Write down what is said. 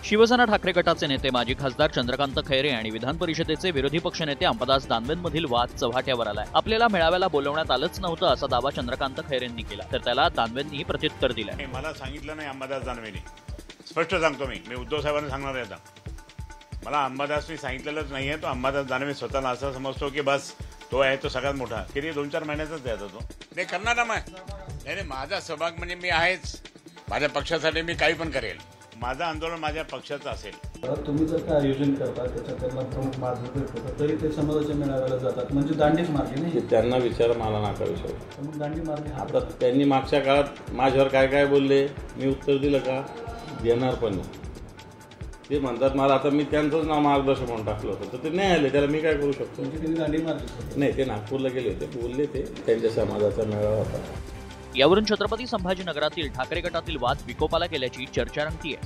शिवसेना ठाकरे गटाचे नेते माजी खासदार चंद्रकांत खैरे आणि विधान परिषदेचे विरोधी पक्षनेते अंबादास दानवेंमधील वाद चव्हाट्यावर आलाय। आपल्याला मेळाव्याला बोलवण्यात आलंच नव्हतं असा दावा चंद्रकांत खैरेंनी केला, तर त्याला दानवेंनी प्रत्युत्तर दिलंय। मला सांगितलं नाही अंबादास दानवेंनी, स्पष्ट सांगतो मी उद्धव साहेबांना सांगणार आहे आता। मला अंबादासनी सांगितलेलंच नाहीये। तो अंबादास दानवे स्वतःला असं समजतो की बस तो आहे तो सगळ्यात मोठा, किती 2-4 महिन्याचाच आहे तो। ते करणार ना नाही, माझा सहभाग म्हणजे मी आहेच, माझ्या पक्षासाठी मी काही पण करेल। माझं आंदोलन माझ्या पक्षाचं असेल। तुम्ही जर का आयोजन करता त्याच्यात त्यांना प्रमुख मार्गदर्शक होतं तरी ते समाजाच्या मेळाव्याला जातात, म्हणजे दांडीच मार्गे नाही। त्यांना विचार, मला नका विचार। मग दांडी मार्गे आता त्यांनी मागच्या काळात माझ्यावर काय काय बोलले, मी उत्तर दिलं का? देणार पण नाही। ते म्हणतात मला, आता मी त्यांचंच नाव मार्गदर्शक म्हणून टाकलं होतं, तर ते नाही आले, त्याला मी काय करू शकतो? त्यांनी दांडी मार्गे नाही, ते नागपूरला गेले होते, बोलले ते त्यांच्या समाजाचा मेळावा होता। यावरून छत्रपती संभाजीनगरातील ठाकरे गटातील वाद विकोपाला गेल्याची चर्चा रंगतीये।